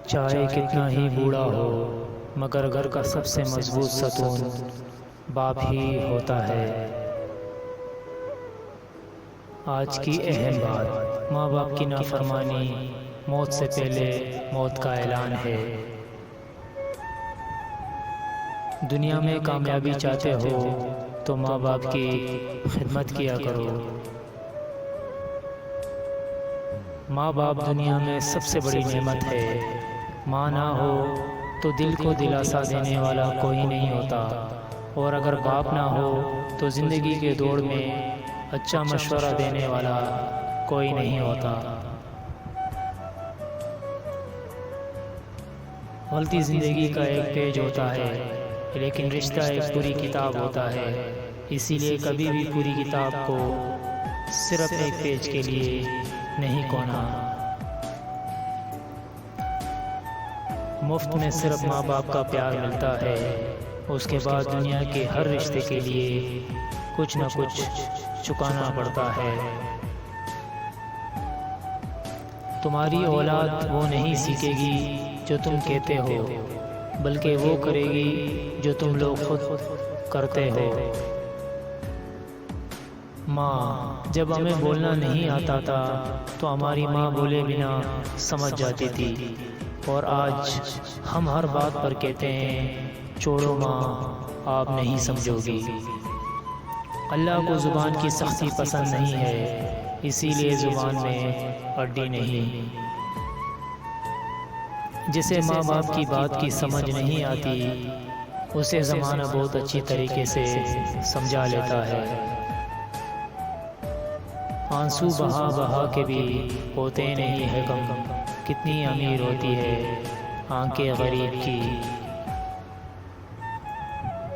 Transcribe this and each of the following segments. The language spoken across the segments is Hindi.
चाहे कितना ही बूढ़ा हो मगर घर का सबसे मजबूत सतून बाप ही होता है। आज की अहम बात, माँ बाप की नाफरमानी मौत से पहले मौत का ऐलान है। दुनिया में कामयाबी चाहते हो तो माँ बाप की खिदमत किया करो। माँ बाप दुनिया में सबसे बड़ी नेमत है। माँ ना हो तो दिल को दिलासा देने वाला कोई नहीं होता, और अगर बाप ना हो तो ज़िंदगी के दौर में अच्छा मशवरा देने वाला कोई नहीं होता। गलती ज़िंदगी का एक पेज होता है, लेकिन रिश्ता एक पूरी किताब होता है। इसीलिए कभी भी पूरी किताब को सिर्फ एक पेज के लिए नहीं कोना। मुफ्त में सिर्फ माँ बाप का प्यार मिलता है, उसके बाद दुनिया के हर रिश्ते के लिए कुछ न कुछ चुकाना पड़ता है। तुम्हारी औलाद वो नहीं सीखेगी जो तुम कहते हो, बल्कि वो करेगी जो तुम लोग खुद करते हो। माँ, जब हमें बोलना नहीं आता था तो हमारी माँ बोले बिना समझ जाती थी, और आज हम हर बात पर कहते हैं छोड़ो माँ, आप नहीं समझोगी। अल्लाह को ज़ुबान की सख्ती पसंद नहीं है, इसीलिए ज़ुबान में अड्डी नहीं। जिसे माँ बाप की बात की समझ नहीं आती, उसे ज़माना बहुत अच्छी तरीके से समझा लेता है। आंसू बहा बहा के भी होते नहीं है कम, कितनी अमीर होती है आंखें गरीब की।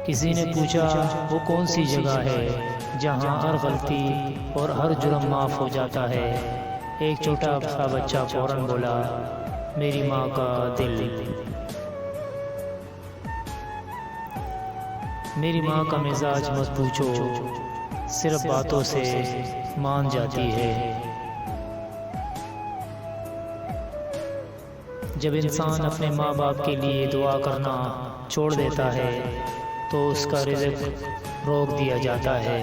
किसी ने पूछा वो कौन सी जगह है जहाँ हर गलती और हर जुर्म माफ़ हो जाता है। एक छोटा सा बच्चा फौरन बोला, मेरी माँ का दिल। मेरी माँ का मिजाज मत पूछो, सिर्फ बातों से मान जाती है। जब इंसान अपने माँ बाप के लिए दुआ करना छोड़ देता है तो उसका रिज़्क रोक दिया जाता है।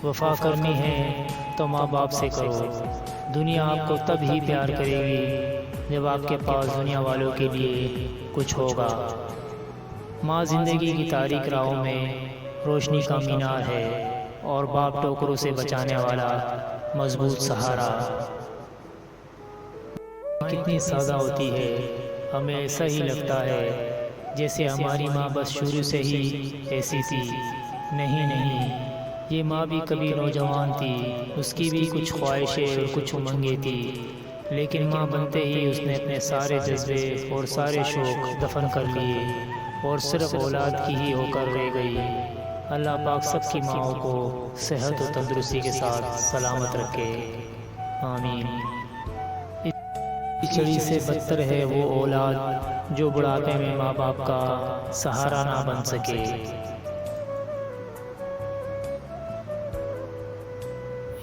वफा करनी है तो माँ बाप से करो। दुनिया आपको तब ही प्यार करेगी जब आपके पास दुनिया वालों के लिए कुछ होगा। माँ ज़िंदगी की तारीक राहों में रोशनी का मीनार है, और बाप ठोकरों से बचाने वाला मजबूत सहारा। कितनी सादा होती है, हमें ऐसा ही लगता है जैसे हमारी माँ बस शुरू से ही ऐसी थी। नहीं नहीं, ये माँ भी कभी नौजवान थी, उसकी भी कुछ ख्वाहिशें और कुछ उमंगें थी, लेकिन माँ बनते ही उसने अपने सारे जज्बे और सारे शौक़ दफन कर लिए और सिर्फ औलाद की ही होकर रह गई। अल्लाह पाक सबकी माँओं को सेहत और तंदुरुस्ती के साथ सलामत रखे, आमीन। खिचड़ी से बदतर है वो औलाद जो बुढ़ापे में माँ बाप का सहारा ना बन सके।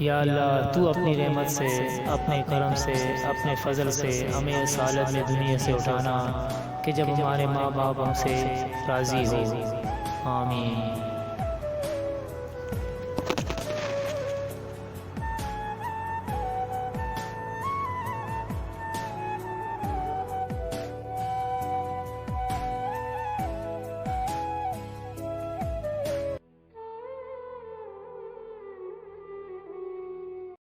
या अल्लाह, तू अपनी रहमत से, अपने करम से, अपने फजल से हमें इस हालत में दुनिया से उठाना कि जब हमारे माँ बाप हमसे राज़ी हो, आमीन।